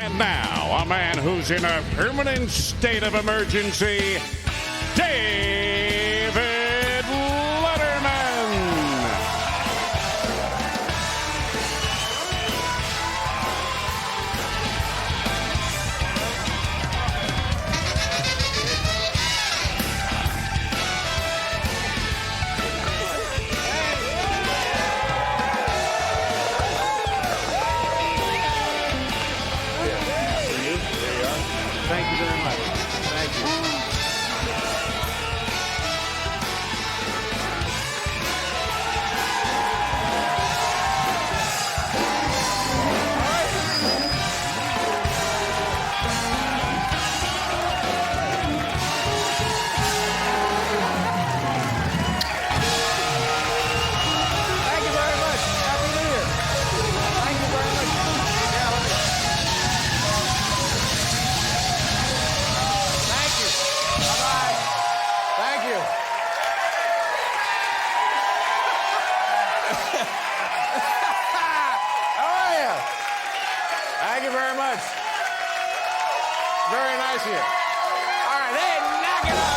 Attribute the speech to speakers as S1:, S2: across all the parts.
S1: And now, a man who's in a permanent state of emergency, David Letterman.
S2: Thank you very much. Thank you. Thank you very much. Happy New Year. Thank you very much. Yeah, let me... Thank you. Bye-bye. Thank you. How are you? Thank you very much. Very nice of you. All right, hey, knock it off.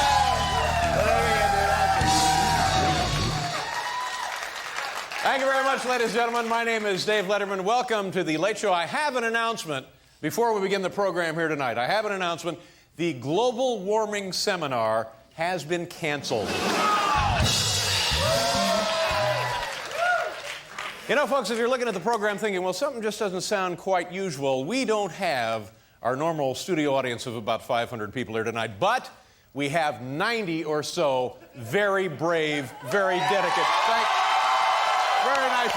S2: Thank you very much, ladies and gentlemen. My name is Dave Letterman. Welcome to The Late Show. I have an announcement before we begin the program here tonight. I have an announcement. The Global Warming Seminar has been canceled. You know, folks, if you're looking at the program thinking, well, something just doesn't sound quite usual, we don't have our normal studio audience of about 500 people here tonight, but we have 90 or so very brave, very dedicated. Very nice.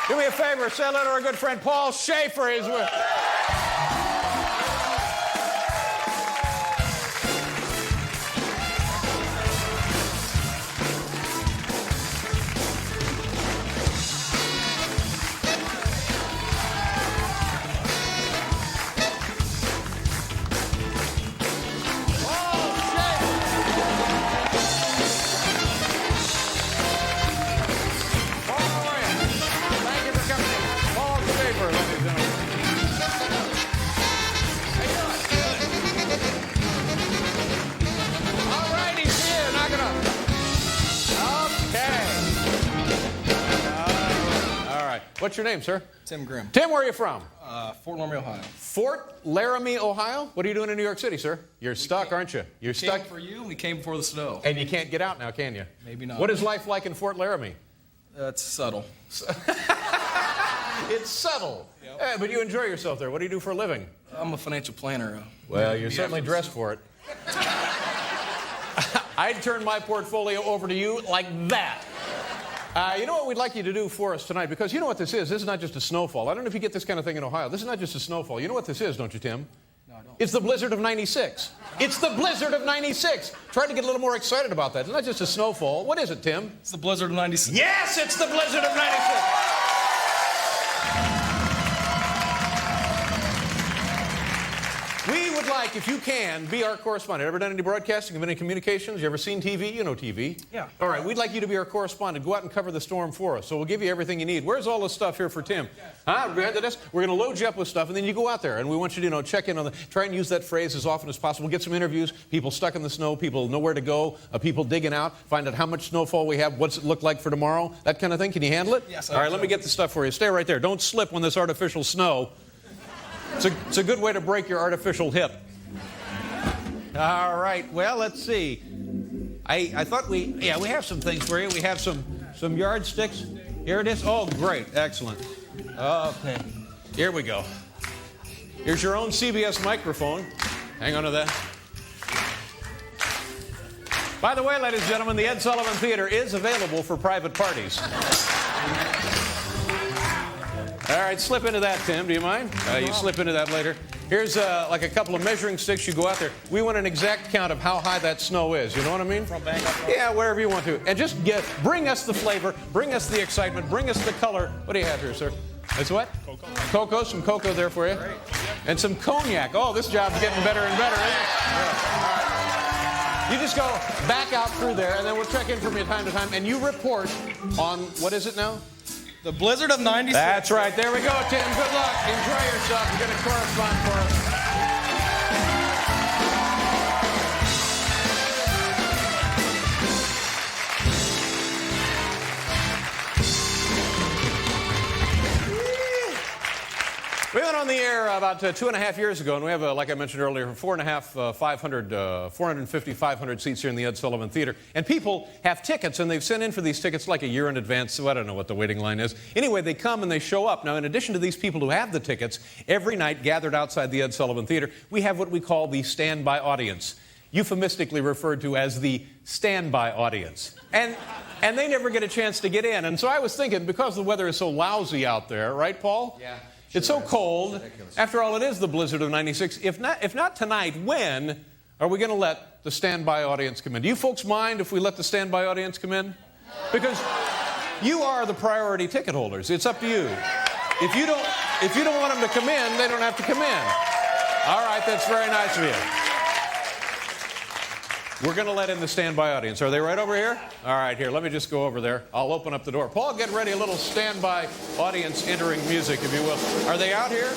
S2: Do me a favor, say hello to our good friend Paul Schaefer. He's with. What's your name, sir?
S3: Tim Grimm.
S2: Tim, where are you from?
S3: Fort Laramie, Ohio.
S2: Fort Laramie, Ohio? What are you doing in New York City, sir? You're stuck, aren't you? You're stuck.
S3: Came for you, we came before the snow.
S2: And you can't get out now, can you?
S3: Maybe not.
S2: What is life like in Fort Laramie?
S3: It's subtle.
S2: It's subtle. Yep. But you enjoy yourself there. What do you do for a living?
S3: I'm a financial planner.
S2: Well, you're certainly dressed for it. I'd turn my portfolio over to you like that. You know what we'd like you to do for us tonight? Because you know what this is. This is not just a snowfall. I don't know if you get this kind of thing in Ohio. This is not just a snowfall. You know what this is, don't you, Tim?
S3: No, I don't.
S2: It's the blizzard of 96. It's the blizzard of 96. Try to get a little more excited about that. It's not just a snowfall. What is it, Tim?
S3: It's the blizzard of 96.
S2: Yes, it's the blizzard of 96. We would like, if you can, be our correspondent. Ever done any broadcasting, any communications? You ever seen TV? You know TV.
S3: Yeah.
S2: All right, we'd like you to be our correspondent. Go out and cover the storm for us. So we'll give you everything you need. Where's all this stuff here for Tim? Huh? Behind the desk? We're going to load you up with stuff, and then you go out there, and we want you to, check in on try and use that phrase as often as possible. Get some interviews, people stuck in the snow, people know where to go, people digging out, find out how much snowfall we have, what's it look like for tomorrow, that kind of thing. Can you handle it?
S3: Yes.
S2: All right, let me get the stuff for you. Stay right there. Don't slip on this artificial snow. It's a good way to break your artificial hip. All right, well, let's see. I thought we have some things for you. We have some yardsticks. Here it is. Oh, great. Excellent. Okay. Here we go. Here's your own CBS microphone. Hang on to that. By the way, ladies and gentlemen, the Ed Sullivan Theater is available for private parties. All right, slip into that, Tim. Do you mind? You slip into that later. Here's like a couple of measuring sticks. You go out there. We want an exact count of how high that snow is. You know what I mean?
S3: From Bangkok.
S2: Yeah, wherever you want to. And just bring us the flavor, bring us the excitement, bring us the color. What do you have here, sir? It's what?
S3: Cocoa.
S2: Cocoa, some cocoa there for you.
S3: Great.
S2: And some cognac. Oh, this job's getting better and better, isn't it? Yeah. All right. You just go back out through there, and then we'll check in from you time to time, and you report on, what is it now?
S3: The blizzard of 96.
S2: That's right. There we go, Tim. Good luck. Enjoy yourself. You're going to correspond for us. We went on the air about 2.5 years ago, and we have, like I mentioned earlier, 450, 500 seats here in the Ed Sullivan Theater. And people have tickets, and they've sent in for these tickets like a year in advance, so I don't know what the waiting line is. Anyway, they come and they show up. Now, in addition to these people who have the tickets, every night gathered outside the Ed Sullivan Theater, we have what we call the standby audience, euphemistically referred to as the standby audience. And they never get a chance to get in. And so I was thinking, because the weather is so lousy out there, right, Paul?
S4: Yeah.
S2: It's so cold. After all, it is the blizzard of 96. If not tonight, when are we going to let the standby audience come in? Do you folks mind if we let the standby audience come in? Because you are the priority ticket holders. It's up to you. If you don't want them to come in, they don't have to come in. All right, that's very nice of you. We're going to let in the standby audience. Are they right over here? All right, here, let me just go over there. I'll open up the door. Paul, get ready, a little standby audience entering music, if you will. Are they out here?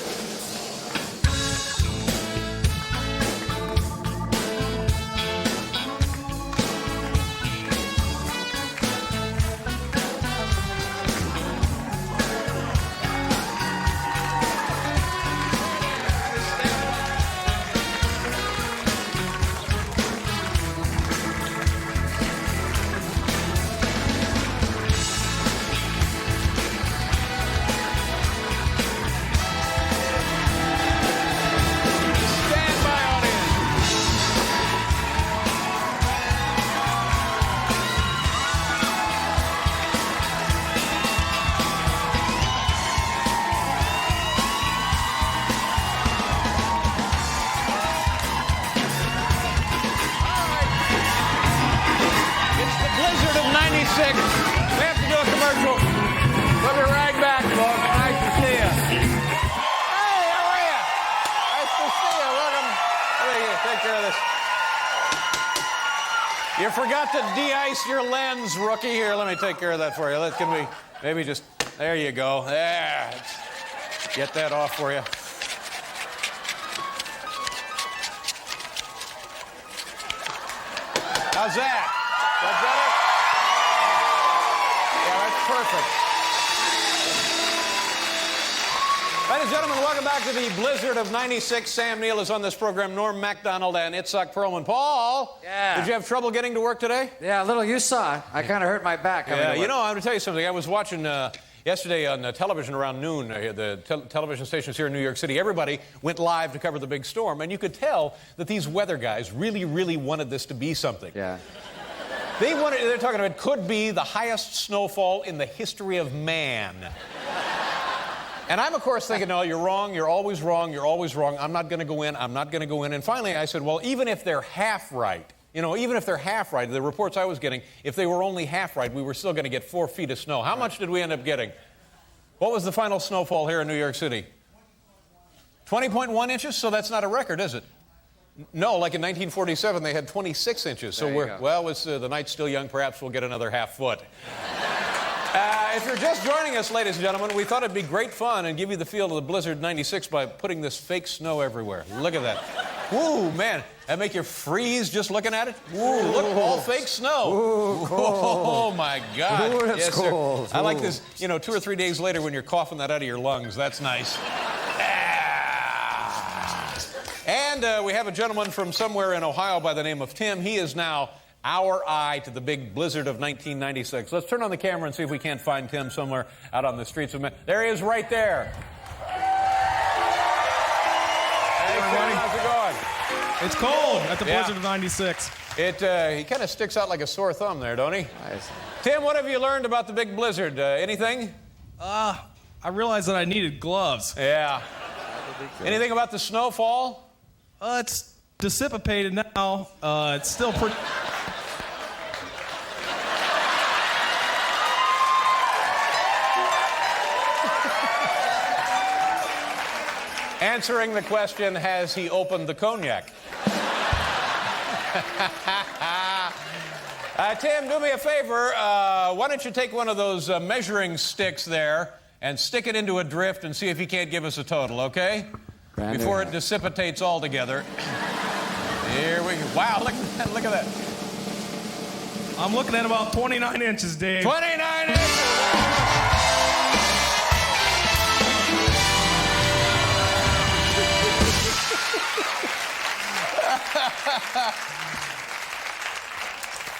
S2: We have to do a commercial. We'll be right back, folks. Nice to see you. Hey, how are you? Nice to see you. Welcome. There you go. Take care of this. You forgot to de-ice your lens, rookie. Here, let me take care of that for you. Can we maybe just, there you go. There. Let's get that off for you. How's that? That better? Perfect. Ladies and gentlemen, welcome back to the blizzard of 96. Sam Neill is on this program. Norm MacDonald and Itzhak Perlman. Paul,
S4: yeah.
S2: Did you have trouble getting to work today?
S4: Yeah, a little. You saw it. I kind of hurt my back.
S2: Yeah, you know, I'm going to tell you something. I was watching yesterday on television around noon, the television stations here in New York City. Everybody went live to cover the big storm, and you could tell that these weather guys really, really wanted this to be something.
S4: Yeah.
S2: They're talking about it could be the highest snowfall in the history of man. And I'm, of course, thinking, no, you're wrong. You're always wrong. You're always wrong. I'm not going to go in. I'm not going to go in. And finally, I said, well, even if they're half right, even if they're half right, the reports I was getting, if they were only half right, we were still going to get 4 feet of snow. How much did we end up getting? What was the final snowfall here in New York City? 20.1 inches? So that's not a record, is it? No, like in 1947, they had 26 inches. So the night's still young. Perhaps we'll get another half foot. If you're just joining us, ladies and gentlemen, we thought it'd be great fun and give you the feel of the blizzard 96 by putting this fake snow everywhere. Look at that. Woo, man. That make you freeze just looking at it? Woo, look, all fake snow.
S4: Ooh, cold.
S2: Oh, my God.
S4: Ooh, that's cold.
S2: I like this, 2 or 3 days later when you're coughing that out of your lungs. That's nice. And we have a gentleman from somewhere in Ohio by the name of Tim. He is now our eye to the big blizzard of 1996. Let's turn on the camera and see if we can't find Tim somewhere out on the streets of There he is right there. Hey, Tim, how's it going?
S5: It's cold at the blizzard of 96.
S2: He kind of sticks out like a sore thumb there, don't he?
S4: Nice.
S2: Tim, what have you learned about the big blizzard? Anything?
S5: I realized that I needed gloves.
S2: Yeah. Anything about the snowfall?
S5: It's dissipated now. It's still pretty...
S2: Answering the question, has he opened the cognac? Tim, do me a favor. Why don't you take one of those measuring sticks there and stick it into a drift and see if you can't give us a total, okay?
S4: Brandon.
S2: Before it dissipates altogether. Here we go. Wow, look at that.
S5: I'm looking at about 29 inches, Dave.
S2: 29 inches!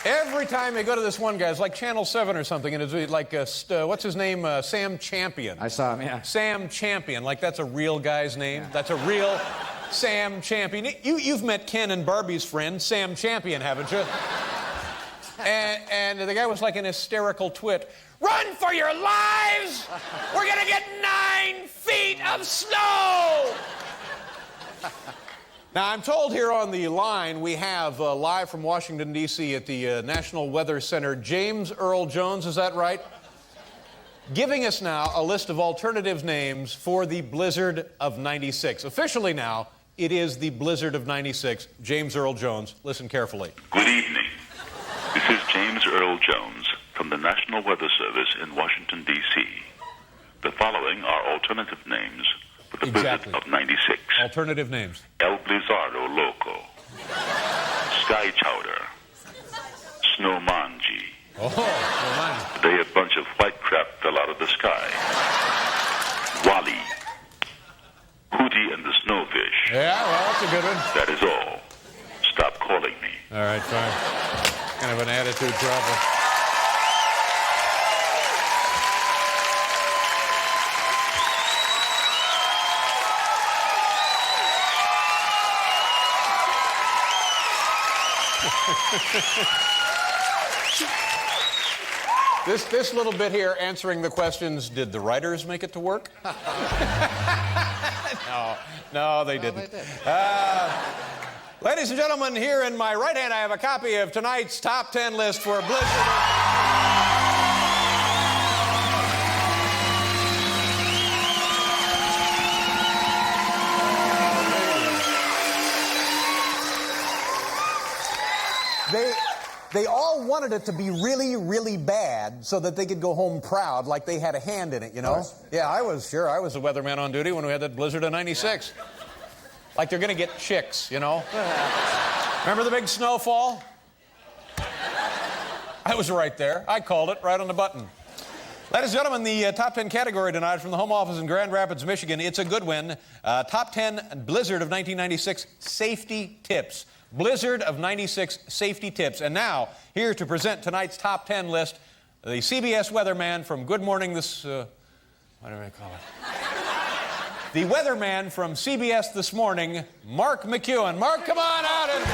S2: Every time they go to this one guy, it's like Channel 7 or something, and it's like, what's his name? Sam Champion.
S4: I saw him, yeah.
S2: Sam Champion, like that's a real guy's name. Yeah. That's a real Sam Champion. You've met Ken and Barbie's friend, Sam Champion, haven't you? and the guy was like an hysterical twit. Run for your lives! We're gonna get 9 feet of snow! Now, I'm told here on the line we have live from Washington, D.C. at the National Weather Center, James Earl Jones, is that right? Giving us now a list of alternative names for the blizzard of 96. Officially now, it is the blizzard of 96. James Earl Jones, listen carefully.
S6: Good evening. This is James Earl Jones from the National Weather Service in Washington, D.C. The following are alternative names for the blizzard of 96.
S2: Alternative names.
S6: El Blizzardo Loco. Sky Chowder. Snowmanji.
S2: Oh, Snowmanji.
S6: Today a bunch of white crap fell out of the sky. Wally. Hootie and the Snowfish.
S2: Yeah, well, that's a good one.
S6: That is all. Stop calling me.
S2: All right, fine. Kind of an attitude problem. This little bit here answering the questions, did the writers make it to work? No, they didn't. Ladies and gentlemen, here in my right hand I have a copy of tonight's top 10 list for blizzard.
S7: They all wanted it to be really, really bad so that they could go home proud, like they had a hand in it, you know?
S2: Yeah, I was the weatherman on duty when we had that blizzard of 96. Like they're going to get chicks, you know? Remember the big snowfall? I was right there. I called it right on the button. Ladies and gentlemen, the top 10 category tonight from the home office in Grand Rapids, Michigan. It's a good one. Top 10 blizzard of 1996 safety tips. Blizzard of 96 safety tips. And now, here to present tonight's top 10 list, the CBS weatherman from Good Morning This... what do I call it? The weatherman from CBS This Morning, Mark McEwen. Mark, come on out and...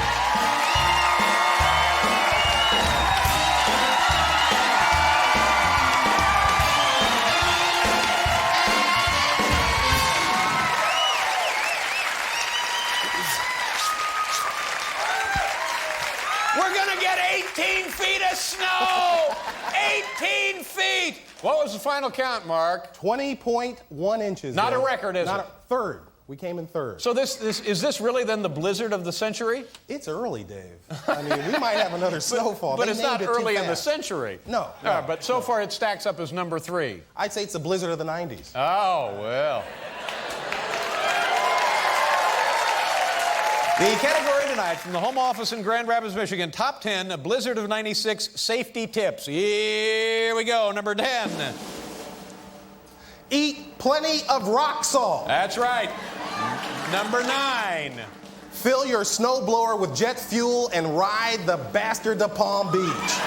S2: We're gonna get 18 feet of snow! 18 feet! What was the final count, Mark?
S8: 20.1 inches.
S2: Not
S8: Dave.
S2: a record, is it?
S8: Third. We came in third.
S2: So is this really then the blizzard of the century?
S8: It's early, Dave. I mean, we might have another snowfall.
S2: But
S8: They
S2: it's not
S8: named it too
S2: early in the
S8: fast.
S2: century.
S8: No.
S2: But so far it stacks up as number 3.
S8: I'd say it's a blizzard of the 90s.
S2: Oh, well. The category tonight from the home office in Grand Rapids, Michigan, top 10 blizzard of 96 safety tips. Here we go, number 10.
S8: Eat plenty of rock salt.
S2: That's right. Number 9.
S8: Fill your snowblower with jet fuel and ride the bastard to Palm Beach.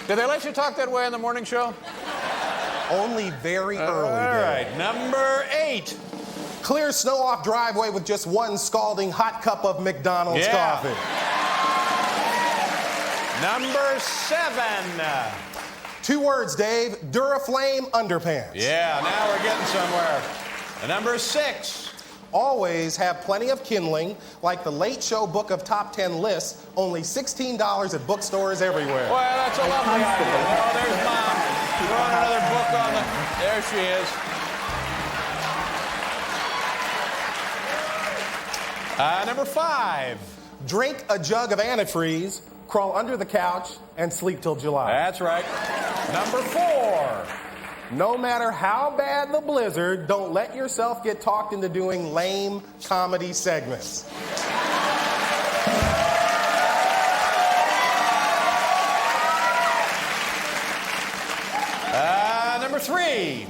S2: Did they let you talk that way on the morning show?
S8: Only very early,
S2: All
S8: Dave.
S2: right, number 8.
S8: Clear snow off driveway with just one scalding hot cup of McDonald's coffee.
S2: Number 7.
S8: 2 words, Dave. Duraflame underpants.
S2: Yeah, now we're getting somewhere. Number 6.
S8: Always have plenty of kindling, like the Late Show book of top 10 lists, only $16 at bookstores everywhere.
S2: Well, that's a lovely idea. Oh, there's Mom. Throwing another book on the... There she is. Number 5.
S8: Drink a jug of antifreeze, crawl under the couch, and sleep till July.
S2: That's right. Number 4.
S8: No matter how bad the blizzard, don't let yourself get talked into doing lame comedy segments.
S2: Number 3.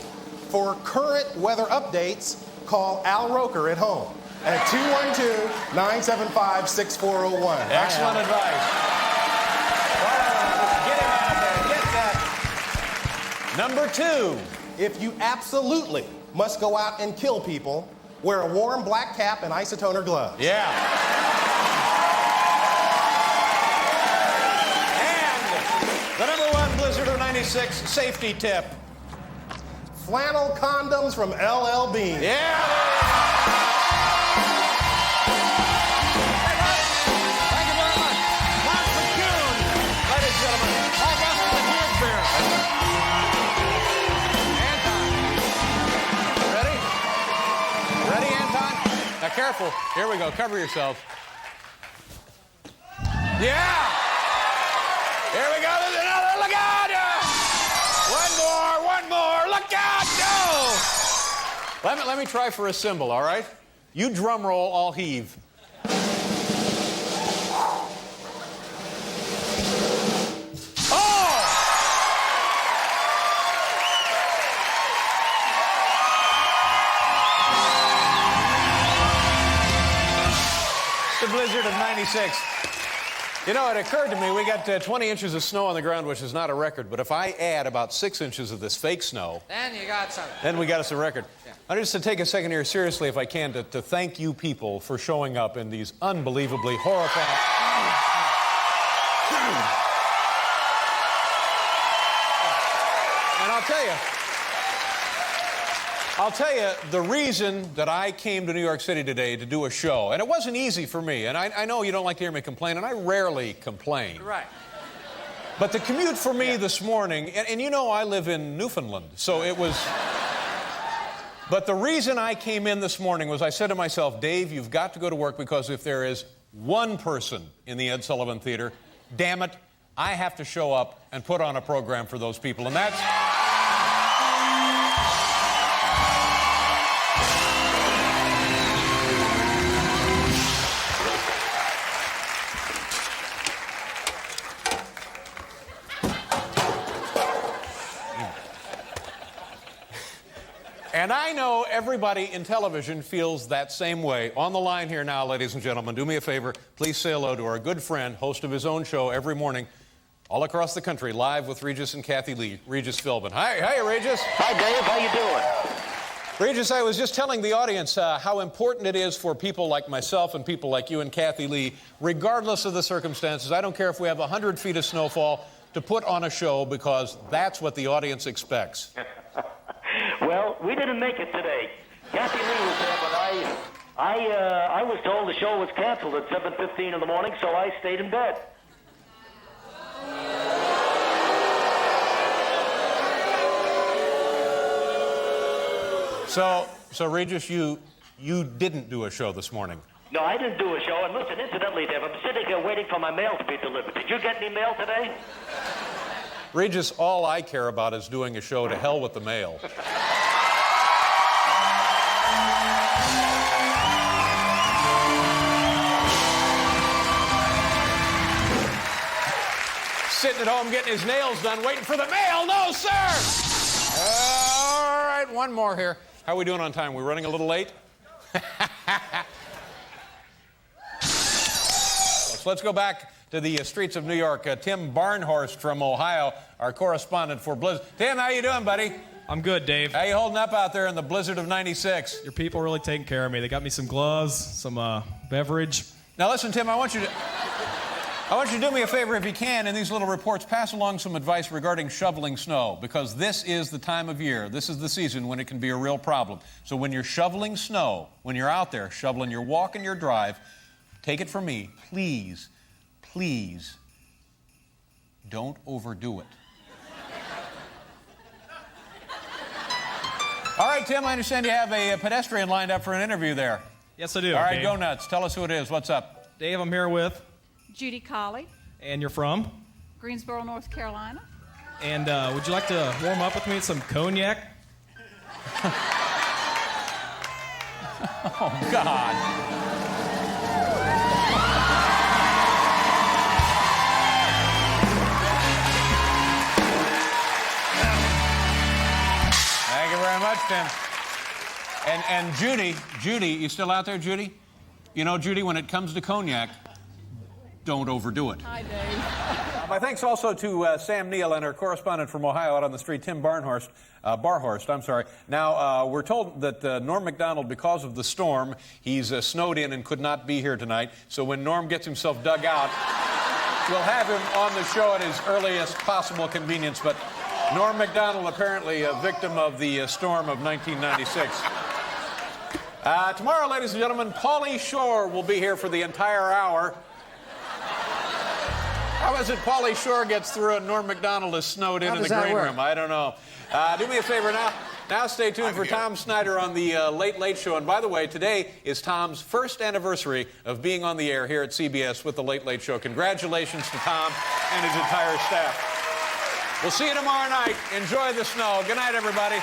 S8: For current weather updates, call Al Roker at home at 212-975-6401.
S2: Excellent advice. Get him out there. Get that. Number 2.
S8: If you absolutely must go out and kill people, wear a warm black cap and isotoner gloves.
S2: Yeah. And the number 1 Blizzard of 96 safety tip.
S8: Flannel condoms from LL Bean.
S2: Yeah. Thank you very much. Mark McCune, ladies and gentlemen. August the Huge Bear. Anton. Ready? Ready, Anton? Now, careful. Here we go. Cover yourself. Yeah. Here we go. There's another. Look out. One more. Look out. Go. Let me try for a symbol, all right? You drum roll, I'll heave. The blizzard of 96. You know, it occurred to me, we got 20 inches of snow on the ground, which is not a record, but if I add about 6 inches of this fake snow...
S4: Then you got something.
S2: Then we got us a record. Yeah. I just to take a second here, seriously, if I can, to thank you people for showing up in these unbelievably horrifying... And I'll tell you, the reason that I came to New York City today to do a show, and it wasn't easy for me, and I know you don't like to hear me complain, and I rarely complain.
S4: Right.
S2: But the commute for me this morning, and you know I live in Newfoundland, so it was... But the reason I came in this morning was I said to myself, Dave, you've got to go to work because if there is one person in the Ed Sullivan Theater, damn it, I have to show up and put on a program for those people, and that's... And I know everybody in television feels that same way. On the line here now, ladies and gentlemen, do me a favor. Please say hello to our good friend, host of his own show every morning, all across the country, live with Regis and Kathy Lee, Regis Philbin. Hi, Regis.
S9: Hi, Dave. How you doing?
S2: Regis, I was just telling the audience how important it is for people like myself and people like you and Kathy Lee, regardless of the circumstances. I don't care if we have 100 feet of snowfall, to put on a show because that's what the audience expects.
S9: Well, we didn't make it today. Kathy Lee was there, but I was told the show was canceled at 7:15 in the morning, so I stayed in bed.
S2: So Regis, you didn't do a show this morning.
S9: No, I didn't do a show. And listen, incidentally, Dave, I'm sitting here waiting for my mail to be delivered. Did you get any mail today?
S2: Regis, all I care about is doing a show. To hell with the mail. Sitting at home getting his nails done, waiting for the mail. No, sir! All right, one more here. How are we doing on time? We running a little late? So let's go back to the streets of New York. Tim Barnhorst from Ohio, our correspondent for Blizzard. Tim, how you doing, buddy?
S5: I'm good, Dave.
S2: How you holding up out there in the blizzard of 96?
S5: Your people really taking care of me. They got me some gloves, some beverage.
S2: Now listen, Tim, I want you to do me a favor if you can in these little reports. Pass along some advice regarding shoveling snow, because this is the time of year, this is the season when it can be a real problem. So when you're shoveling snow, when you're out there shoveling your walk and your drive, take it from me, please, don't overdo it. All right, Tim, I understand you have a pedestrian lined up for an interview there.
S5: Yes, I do.
S2: All right,
S5: Dave.
S2: go nuts. Tell us who it is. What's up?
S5: Dave, I'm here with.
S10: Judy Colley,
S5: And you're from?
S10: Greensboro, North Carolina.
S5: And would you like to warm up with me with some cognac?
S2: Oh, God. Thank you very much, Tim. And Judy, you still out there, Judy? You know, Judy, when it comes to cognac, don't overdo it.
S10: Hi, Dave.
S2: My thanks also to Sam Neill and our correspondent from Ohio out on the street, Tim Barhorst. Now, we're told that Norm Macdonald, because of the storm, he's snowed in and could not be here tonight. So when Norm gets himself dug out, we'll have him on the show at his earliest possible convenience. But Norm Macdonald, apparently a victim of the storm of 1996. Tomorrow, ladies and gentlemen, Pauly Shore will be here for the entire hour. How is it Pauly Shore gets through and Norm Macdonald is snowed in the green room? I don't know. Do me a favor now. Now stay tuned for Tom Snyder on the Late Late Show. And by the way, today is Tom's first anniversary of being on the air here at CBS with the Late Late Show. Congratulations to Tom and his entire staff. We'll see you tomorrow night. Enjoy the snow. Good night, everybody.